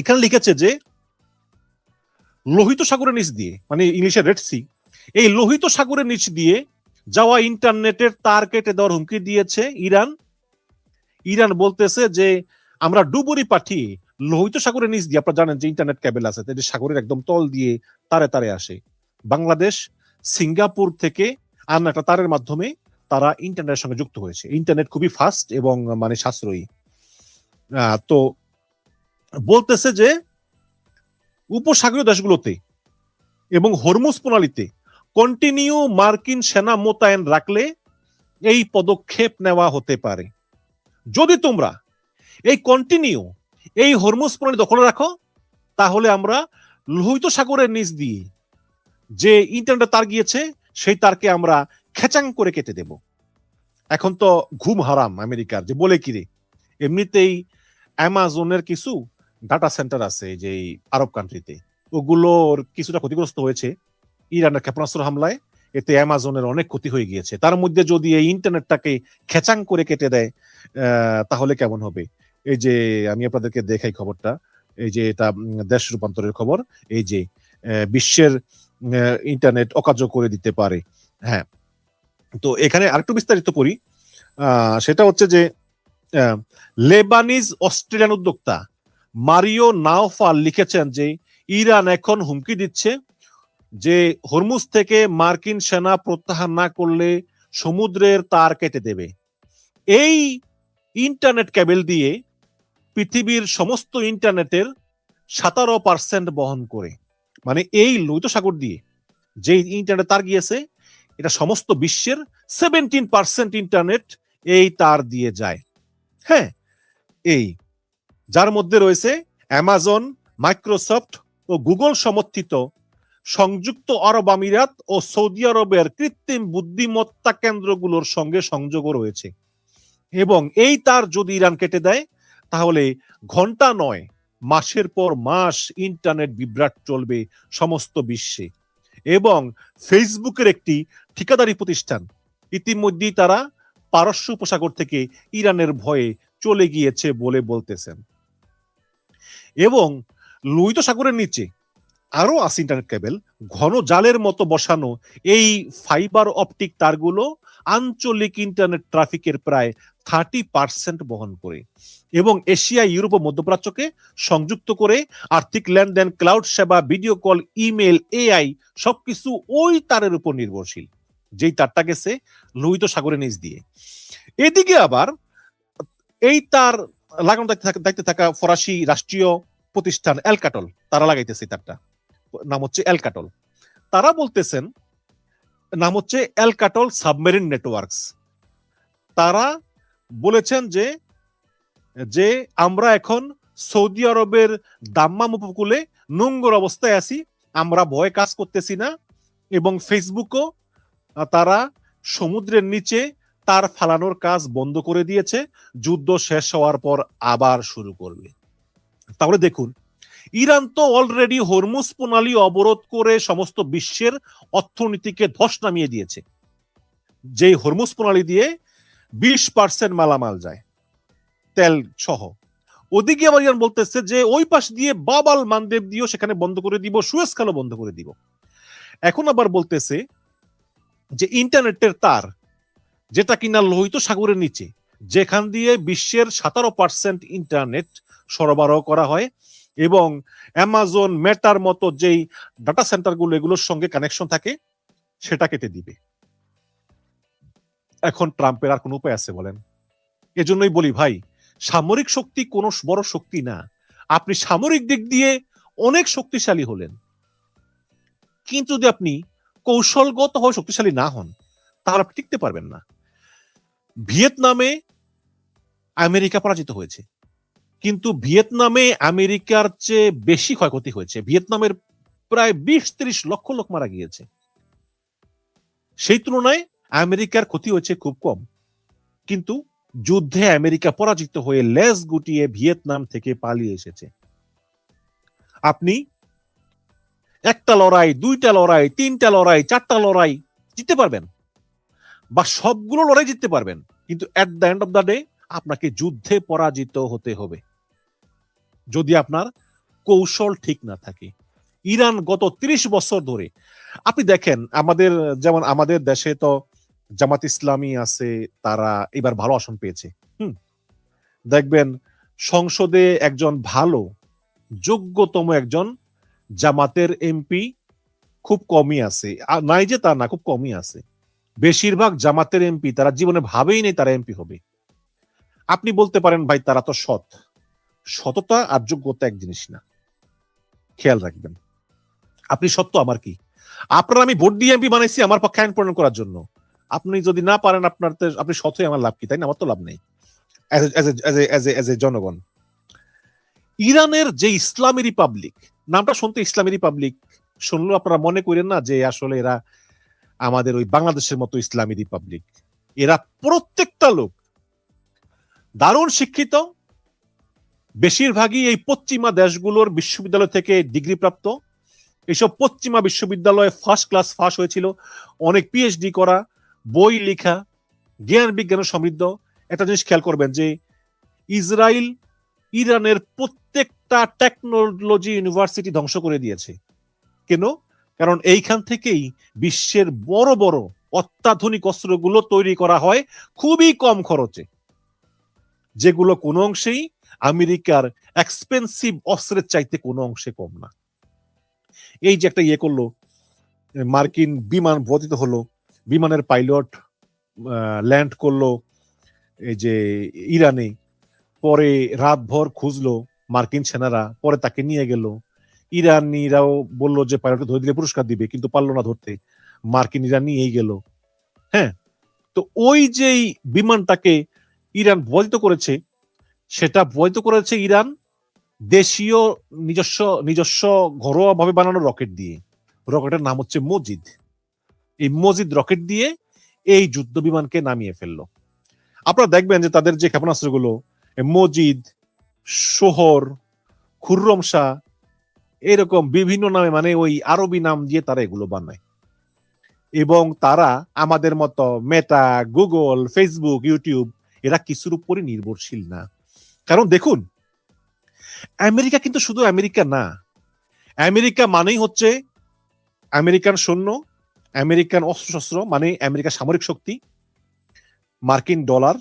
এখানে লিখেছে যে লোহিত সাগরের নিচ দিয়ে, মানে ইংলিশে রেড সি, এই লোহিত সাগরের নিচ দিয়ে যাওয়া ইন্টারনেটের তার কেটে দেওয়ার হুমকি দিয়েছে ইরান। ইরান বলতেছে যে আমরা ডুবুরি পাঠিয়ে লোহিত সাগরের নিচ দিয়ে, আপনারা জানেন যে ইন্টারনেট কেবল আছে, সাগরের একদম তল দিয়ে তারে তারে আসে। বাংলাদেশ সিঙ্গাপুর থেকে আর একটা তারের মাধ্যমে তারা ইন্টারনেটের সঙ্গে যুক্ত হয়েছে। ইন্টারনেট খুবই ফাস্ট এবং মানে সাশ্রয়ী। তো বলতেছে যে উপসাগরীয় দেশগুলোতে এবং হরমুজ প্রণালীতে কন্টিনিউ মার্কিন সেনা মোতায়েন রাখলে এই পদক্ষেপ নেওয়া হতে পারে। যদি তোমরা এই হরমুজ প্রণালী দখলে রাখো, তাহলে আমরা লোহিত সাগরের নিচ দিয়ে যে ইন্টারনেট তার গিয়েছে সেই তারকে আমরা খেচাং করে কেটে দেব। এখন তো ঘুম হারাম আমেরিকার, যে বলে কি রে, এমনিতেই অ্যামাজনের কিছু ডাটা সেন্টার আছে যে আরব কান্ট্রিতে, ওগুলোর কিছুটা ক্ষতিগ্রস্ত হয়েছে ইরানের ক্ষেপণাস্ত্র হামলায়। এতে অ্যামাজনের অনেক ক্ষতি হয়ে গিয়েছে। তার মধ্যে যদি এই ইন্টারনেটটাকে খেচাং করে কেটে দেয় তাহলে কেমন হবে? এই যে আমি আপনাদেরকে দেখাই খবরটা, এই যে এটা দেশ রূপান্তরের খবর, এই যে বিশ্বের ইন্টারনেট অকার্য করে দিতে পারে। হ্যাঁ, তো এখানে আরেকটু বিস্তারিত করি। সেটা হচ্ছে যে লেবানিজ অস্ট্রেলিয়ান উদ্যোক্তা মারিও নাওফাল লিখেছেন যে ইরান এখন হুমকি দিচ্ছে যে হরমুজ থেকে মার্কিন সেনা প্রত্যাহার না করলে সমুদ্রের তার কেটে দেবে। এই ইন্টারনেট কেবল দিয়ে পৃথিবীর সমস্ত ইন্টারনেটের 17% বহন করে। মানে এই লোহিত সাগর দিয়ে যে ইন্টারনেট তার গিয়েছে, এটা সমস্ত বিশ্বের 17% ইন্টারনেট এই তার দিয়ে যায়। হ্যাঁ, এই যার মধ্যে রয়েছে অ্যামাজন, মাইক্রোসফট ও গুগল সমর্থিত সংযুক্ত আরব আমিরাত ও সৌদি আরবের কৃত্রিম বুদ্ধিমত্তা কেন্দ্রগুলোর সঙ্গে সংযোগও রয়েছে। এবং এই তার যদি ইরান কেটে দেয়, তাহলে ঘন্টা নয়, মাসের পর মাস ইন্টারনেট বিভ্রাট চলবে সমস্ত বিশ্বে। এবং ফেসবুকের একটি ঠিকাদারি প্রতিষ্ঠান ইতিমধ্যেই তারা পারস্য উপসাগর থেকে ইরানের ভয়ে চলে গিয়েছে বলে বলতেছেন। এবং লোহিত সাগরের নিচে আরো আছে ইন্টারনেট কেবল, ঘন জালের মতো বসানো এই ফাইবার অপটিক তারগুলো আঞ্চলিক ইন্টারনেট ট্রাফিকের প্রায় 30% বহন করে এবং এশিয়া, ইউরোপ ও মধ্যপ্রাচ্যকে সংযুক্ত করে আর্থিক লেনদেন, ক্লাউড সেবা, ভিডিও কল, ইমেল, এআই সবকিছু ওই তারের উপর নির্ভরশীল, যেই তারটা গেছে লোহিত সাগরের নিচ দিয়ে। এদিকে আবার এই তার লাগানো দায়িত্বে থাকা ফরাসি রাষ্ট্রীয় প্রতিষ্ঠান এলকাটল, তারা লাগাইতেছে তারটা, নাম হচ্ছে এলকাটল। তারা বলতেছেন, নাম হচ্ছে এলকাটল সাবমেরিন নেটওয়ার্কস। তারা বলেছেন যে যে আমরা এখন সৌদি আরবের দাম্মাম উপকূলে নোঙ্গর অবস্থায় আছি, আমরা ভয়ে কাজ করতেছি না। এবং ফেসবুকও তারা সমুদ্রের নিচে তার ফালানোর কাজ বন্ধ করে দিয়েছে, যুদ্ধ শেষ হওয়ার পর আবার শুরু করবে। তাহলে দেখুন, ইরান তো অলরেডি হরমুজ প্রণালী অবরোধ করে সমস্ত বিশ্বের অর্থনীতিকে ধস নামিয়ে দিয়েছে, যেই হরমুজ প্রণালী দিয়ে 20% মালামাল যায়, তেল সহ। ওদিকে আবার ইরান বলতেছে যে ওই পাশ দিয়ে বাবাল মানদেব দিয়েও সেখানে বন্ধ করে দিব, সুয়েজ খালও বন্ধ করে দিব। এখন আবার বলতেছে যে ইন্টারনেটের তার, যেটা কিনা লোহিত সাগরের নিচে, যেখান দিয়ে বিশ্বের 17% ইন্টারনেট সরবরাহ করা হয় এবং অ্যামাজন, মেটার মতো যেই ডাটা সেন্টারগুলো এগুলোর সঙ্গে কানেকশন থাকে, সেটা কেটে দিবে। এখন ট্রাম্পের আর কোন উপায় আছে বলেন? এজন্যই বলি ভাই, সামরিক শক্তি কোনো বড় শক্তি না। আপনি সামরিক দিক দিয়ে অনেক শক্তিশালী হলেন, কিন্তু যদি আপনি কৌশলগত হয়ে শক্তিশালী না হন, তাহলে আপনি টিকতে পারবেন না। ভিয়েতনামে আমেরিকা পরাজিত হয়েছে, কিন্তু ভিয়েতনামে আমেরিকার চেয়ে বেশি ক্ষয়ক্ষতি হয়েছে। ভিয়েতনামের প্রায় 20-30 লক্ষ লোক মারা গিয়েছে, সেই তুলনায় আমেরিকার ক্ষতি হয়েছে খুব কম। কিন্তু যুদ্ধে আমেরিকা পরাজিত হয়ে লেজ গুটিয়ে ভিয়েতনাম থেকে পালিয়ে এসেছে। আপনি একটা লড়াই, দুইটা লড়াই, তিনটা লড়াই, চারটা লড়াই জিততে পারবেন, বা সবগুলো লড়াই জিততে পারবেন, কিন্তু at the end of the day আপনাকে যুদ্ধে পরাজিত হতে হবে যদি আপনার কৌশল ঠিক না থাকে। ইরান গত 30 বছর ধরে, আপনি দেখেন, যেমন আমাদের দেশে তো জামাত ইসলামী আছে, তারা এবার ভালো আসন পেয়েছে। দেখবেন সংসদে একজন ভালো যোগ্যতম একজন জামাতের এমপি খুব কমই আছে, নাই যে তা না, খুব কমই আছে। বেশিরভাগ জামাতের এমপি তারা জীবনে ভাবেই নেই তারা এমপি হবে। আপনি বলতে পারেন ভাই তারা তো সৎ, সততা আর যোগ্যতা এক জিনিস না, খেয়াল রাখবেন। আপনি সত্য, আমার কি? আপনার আমি ভোট দিয়ে এমপি বানাইছি আমার পক্ষে আইন প্রণয়ন করার জন্য। আপনি যদি না পারেন, আপনি সৎ হয়ে আমার লাভ কি? তাই না? আমার তো লাভ নেই এজ এ জনগণ। ইরানের যে ইসলামী রিপাবলিক, নামটা শুনতে ইসলামী রিপাবলিক শুনলেও আপনারা মনে করেন না যে আসলে এরা আমাদের ওই বাংলাদেশের মতো ইসলামী রিপাবলিক। এরা প্রত্যেকটা লোক দারুণ শিক্ষিত, বেশিরভাগই এই পশ্চিমা দেশগুলোর বিশ্ববিদ্যালয় থেকে ডিগ্রি প্রাপ্ত। এইসব পশ্চিমা বিশ্ববিদ্যালয়ে ফার্স্ট ক্লাস পাস হয়েছিল, অনেক পিএইচডি করা, বই লেখা, জ্ঞান বিজ্ঞানে সমৃদ্ধ। একটা জিনিস খেয়াল করবেন যে ইসরায়েল ইরানের প্রত্যেকটা টেকনোলজি ইউনিভার্সিটি ধ্বংস করে দিয়েছে। কেন? কারণ এইখান থেকেই বিশ্বের বড় বড় অত্যাধুনিক অস্ত্রগুলো তৈরি করা হয় খুবই কম খরচে, যেগুলো কোনো অংশেই আমেরিকার এক্সপেন্সিভ অস্ত্রের চাইতে কোনো অংশে কম না। এই যে একটা করলো, মার্কিন বিমান পতিত হলো, বিমানের পাইলট ল্যান্ড করলো এই যে ইরানে, পরে রাতভর খুঁজলো মার্কিন সেনারা, পরে তাকে নিয়ে গেল। ইরানিরাও বললো যে পাইলটকে ধরে দিলে পুরস্কার দিবে, কিন্তু পারলো না ধরতে, মার্কিনিরা নিয়েই গেল। হ্যাঁ, তো ওই যেই বিমানটাকে ইরান বৈধ করেছে, সেটা বৈধ করেছে ইরান দেশীয় নিজস্ব নিজস্ব ঘরোয়া ভাবে বানানো রকেট দিয়ে। রকেটের নাম হচ্ছে মজিদ। এই মজিদ রকেট দিয়ে এই যুদ্ধ বিমানকে নামিয়ে ফেললো। আপনারা দেখবেন যে তাদের যে ক্ষেপণাস্ত্রগুলো মজিদ, সোহর, খুররম শাহ, এরকম বিভিন্ন নামে, মানে ওই আরবি নাম দিয়ে তারা এগুলো বানায়। এবং তারা আমাদের মতো মেটা, গুগল, ফেসবুক, ইউটিউব এরা কিছুর উপরে নির্ভরশীল না। কারণ দেখুন, আমেরিকা কিন্তু শুধু আমেরিকা না। আমেরিকা মানেই হচ্ছে আমেরিকান সৈন্য, আমেরিকান অস্ত্রশস্ত্র, মানে আমেরিকা সামরিক শক্তি, মার্কিন ডলার।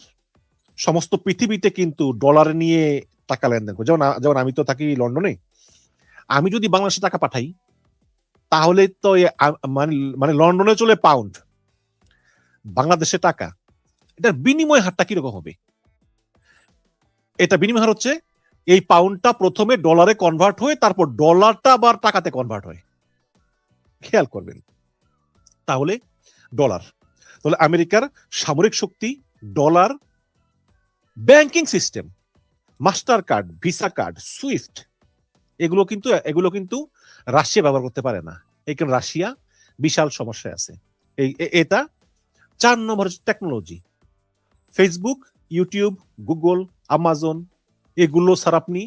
সমস্ত পৃথিবীতে কিন্তু ডলার নিয়ে টাকা লেনদেন করে। যেমন আমি তো থাকি লন্ডনে, আমি যদি বাংলাদেশে টাকা পাঠাই তাহলে তো মানে মানে লন্ডনে চলে পাউন্ড, বাংলাদেশে টাকা, এটার বিনিময় হারটা কিরকম হবে? এটা বিনিময় হার হচ্ছে এই পাউন্ডটা প্রথমে ডলারে কনভার্ট হয়ে তারপর ডলারটা আবার টাকাতে কনভার্ট হয়। খেয়াল করবেন। তাহলে ডলার, তাহলে আমেরিকার সামরিক শক্তি, dollar, banking system, Mastercard, Visa card, SWIFT, এগুলো কিন্তু রাশিয়া ব্যবহার করতে পারে না। এই কারণে রাশিয়া বিশাল সমস্যায় আছে। এটা 4 নম্বর হচ্ছে technology. Facebook, YouTube, Google, Amazon, এগুলো ছাড়া আপনি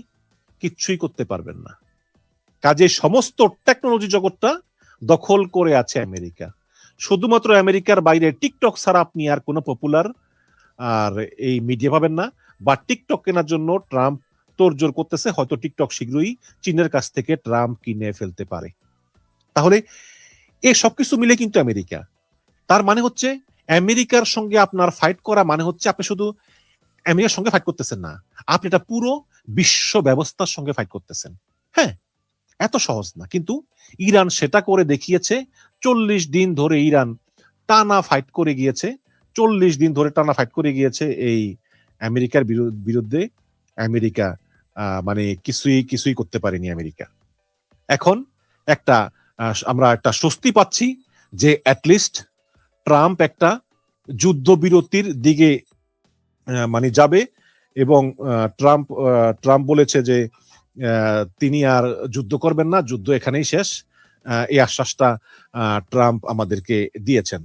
কিচ্ছুই করতে পারবেন না। কাজে সমস্ত টেকনোলজি জগৎটা দখল করে আছে আমেরিকা। শুধুমাত্র আমেরিকার বাইরে টিকটক ছাড়া আপনি আর কোনো পপুলার আর এই মিডিয়া পাবেন না। বা টিকটক কেনার জন্য ট্রাম্প তোড়জোড় করতেছে, হয়তো টিকটক শীঘ্রই চীনের কাছ থেকে ট্রাম্প কিনে ফেলতে পারে। তাহলে এই সবকিছু মিলে কিন্তু আমেরিকা। তার মানে হচ্ছে আমেরিকার সঙ্গে আপনার ফাইট করা মানে হচ্ছে আপনি শুধু আমেরিকার সঙ্গে ফাইট করতেছেন না, আপনি এটা পুরো বিশ্ব ব্যবস্থার সঙ্গে ফাইট করতেছেন। হ্যাঁ, এত সহজ না, কিন্তু ইরান সেটা করে দেখিয়েছে। 40 দিন ধরে ইরান টানা ফাইট করে গিয়েছে, 40 দিন ধরে টানা ফাইট করে গিয়েছে এই আমেরিকার বিরুদ্ধে। আমেরিকা মানে কিছুই করতে পারেনি আমেরিকা। এখন আমরা একটা স্বস্তি পাচ্ছি যে অ্যাটলিস্ট ট্রাম্প একটা যুদ্ধবিরতির দিকে মানে যাবে। এবং ট্রাম্প বলেছে যে তিনি আর যুদ্ধ করবেন না, যুদ্ধ এখানেই শেষ। এই আশ্বাসটা ট্রাম্প আমাদেরকে দিয়েছেন।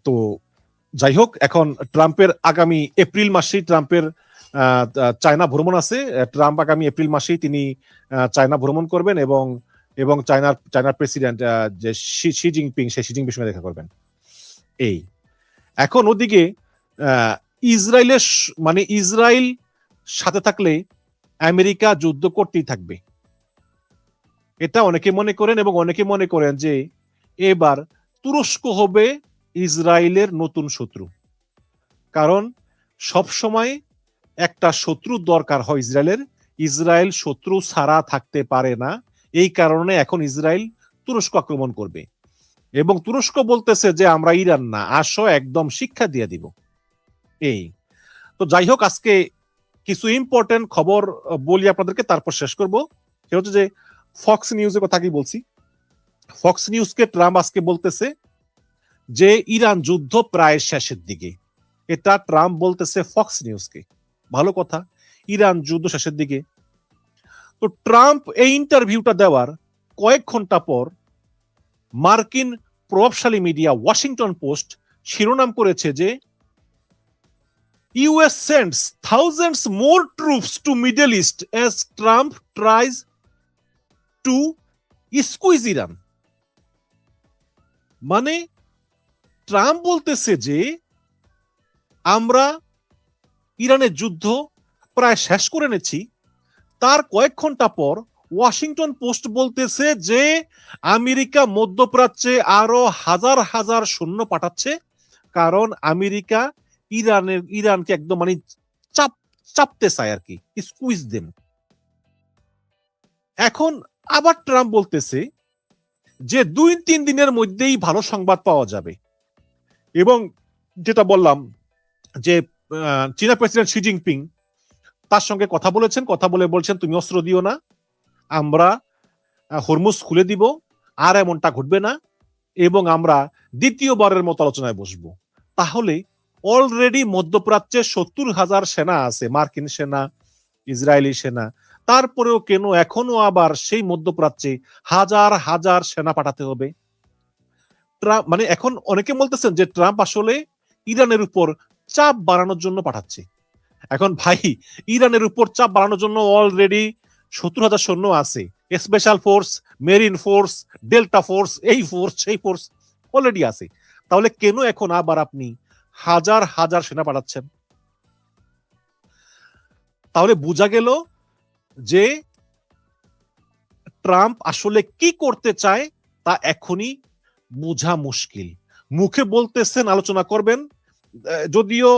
তো যাই হোক, এখন ট্রাম্পের আগামী এপ্রিল মাসেই ট্রাম্পের চায়না ভ্রমণ আছে। ট্রাম্প আগামী এপ্রিল মাসেই তিনি চায়না ভ্রমণ করবেন এবং চায়নার প্রেসিডেন্ট যে শি জিনপিং, সেই শি জিনপিং সঙ্গে দেখা করবেন। এই এখন ওদিকে ইসরায়েল সাথে থাকলে আমেরিকা যুদ্ধ করতেই থাকবে, এটা অনেকে মনে করেন। এবং অনেকে মনে করেন যে এবার তুরস্ক হবে ইসরায়েলের নতুন শত্রু। কারণ সব সময় একটা শত্রুর দরকার হয় ইসরায়েলের। ইসরায়েল শত্রু ছাড়া থাকতে পারে না। এই কারণে এখন ইসরায়েল তুরস্ক আক্রমণ করবে। এবং তুরস্ক বলতেছে যে আমরা ইরান না, আসো একদম শিক্ষা দিয়ে দিব। এই তো যাই হোক, আজকে কিছু ইম্পর্টেন্ট খবর বলি আপনাদেরকে, তারপর শেষ করব। সেটা হচ্ছে যে ফক্স নিউজের কথা কি বলছি। ফক্স নিউজকে ট্রাম্প আজকে বলতেছে যে ইরান যুদ্ধ প্রায় শেষের দিকে। এটা ট্রাম্প বলতেছে ফক্স নিউজকে। ভালো কথা, ইরান যুদ্ধ শেষের দিকে। তো ট্রাম্প এই ইন্টারভিউটা দেওয়ার কয়েক ঘন্টা পর মার্কিন প্রভাবশালী মিডিয়া ওয়াশিংটন পোস্ট শিরোনাম করেছে যে US sends thousands more troops to Middle East as Trump tries to squeeze Iran। মানে ট্রাম্প বলতেছে যে আমরা ইরানের যুদ্ধ প্রায় শেষ করে নেছি। তার কয়েক ঘন্টা পর ওয়াশিংটন পোস্ট বলতেছে যে আমেরিকা মধ্যপ্রাচ্যে আরো হাজার হাজার সৈন্য পাঠাচ্ছে, কারণ আমেরিকা ইরানকে একদম মানে চাপতে চায় আর কি, স্কুইজ দেম। এখন আবার ট্রাম্প বলতেছে যে 2-3 দিনের মধ্যেই ভালো সংবাদ পাওয়া যাবে। এবং যেটা বললাম যে চীনা প্রেসিডেন্ট শি জিনপিং তার সঙ্গে কথা বলেছেন, কথা বলে বলছেন তুমি অস্ত্র দিও না, আমরা হরমুজ খুলে দিব, আর এমনটা ঘটবে না, এবং আমরা দ্বিতীয়বারের মতো আলোচনায় বসবো। তাহলে অলরেডি মধ্যপ্রাচ্যে 70,000 সেনা আছে, মার্কিন সেনা, ইসরায়েলি সেনা, তারপরেও কেন এখনো আবার সেই মধ্যপ্রাচ্যে হাজার হাজার সেনা পাঠাতে হবে? ট্রাম্প মানে এখন অনেকে বলতেছেন যে ট্রাম্প আসলে ইরানের উপর চাপ বাড়ানোর জন্য পাঠাচ্ছে। এখন ভাই, ইরানের উপর চাপ বাড়ানোর জন্য অলরেডি 70,000 সৈন্য আছে, special force, marine force, delta force, এই ফোর্স সেই ফোর্স অলরেডি আছে। তাহলে কেন এখন আবার আপনি হাজার হাজার সেনা পাঠাচ্ছেন? তাহলে বোঝা গেল যে ট্রাম্প আসলে কি করতে চায় তা এখনই বোঝা মুশকিল। মুখে বলতেছেন আলোচনা করবেন, যদিও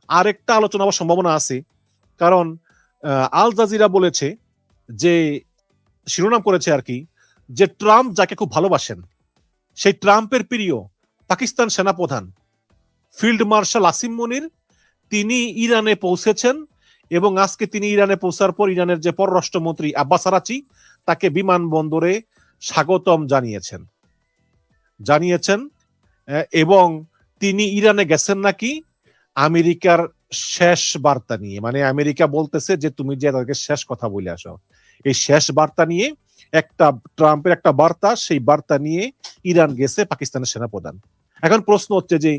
আরেকটা আলোচনা হওয়ার সম্ভাবনা আছে, কারণ আল জাজিরা বলেছে যে, শিরোনাম করেছে আর কি, যে ট্রাম্প যাকে খুব ভালোবাসেন সেই ট্রাম্পের প্রিয় পাকিস্তান সেনাপ্রধান ফিল্ড মার্শাল আসিম মনির তিনি ইরানে পৌঁছেছেন, এবং আজকে তিনি ইরানে পৌঁছার পর ইরানের যে পররাষ্ট্রমন্ত্রী আব্বাস আরাচি তাকে বিমানবন্দরে স্বাগতম জানিয়েছেন, এবং তিনি ইরানে গেছেন নাকি আমেরিকার শেষ বার্তা নিয়ে। মানে আমেরিকা বলতেছে যে তুমি যে তাদেরকে শেষ কথা বলে আসো, এই শেষ বার্তা নিয়ে একটা ট্রাম্পের একটা বার্তা, সেই বার্তা নিয়ে ইরান গেছে পাকিস্তানের সেনাপ্রধান। এখন প্রশ্ন হচ্ছে যে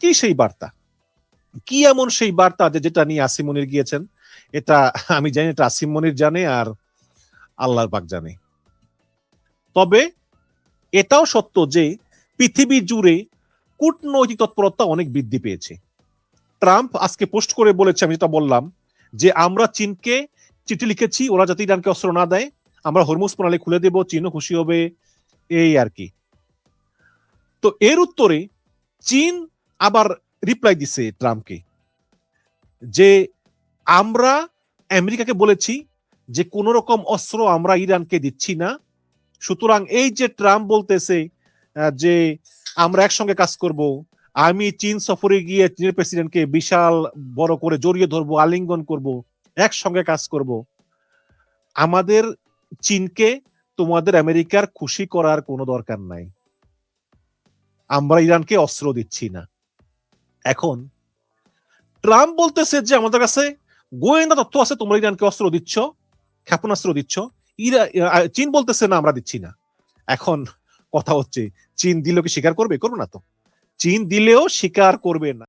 কি সেই বার্তা, কি এমন সেই বার্তা যেটা নিয়ে আসিম মনির গিয়েছেন? এটা আমি জানি, এটা আসিম মনির জানে আর আল্লাহর পাক জানে। তবে এটাও সত্য যে পৃথিবী জুড়ে কূটনৈতিক তৎপরতা অনেক বৃদ্ধি পেয়েছে। ট্রাম্প আজকে পোস্ট করে বলেছে, আমি যেটা বললাম, যে আমরা চীনকে চিঠি লিখেছি ওরা যাতে ইরানকে অস্ত্র না দেয়, আমরা হরমুজ প্রণালী খুলে দেব, চীনও খুশি হবে, এই আর কি। তো এর উত্তরে চীন আবার রিপ্লাই দিছে ট্রাম্পকে যে আমরা আমেরিকাকে বলেছি যে কোন রকম অস্ত্র আমরা ইরানকে দিচ্ছি না, সুতরাং এই যে ট্রাম্প বলতেছে যে আমরা একসঙ্গে কাজ করব, আমি চীন সফরে গিয়ে চীনের প্রেসিডেন্টকে বিশাল বড় করে জড়িয়ে ধরবো, আলিঙ্গন করব, একসঙ্গে কাজ করব, আমাদের চীনকে তোমাদের আমেরিকার খুশি করার কোনো দরকার নাই, আমরা ইরানকে অস্ত্র দিচ্ছি না। এখন ট্রাম্প বলতেছে যে আমাদের কাছে গোয়েন্দা তথ্য আছে তোমরা ইরানকে অস্ত্র দিচ্ছ, ক্ষেপণাস্ত্র দিচ্ছ, চীন বলতেছে না আমরা দিচ্ছি না। এখন কথা হচ্ছে চীন দিলেও কি স্বীকার করবে? করবে না তো। চীন দিলেও স্বীকার করবে না।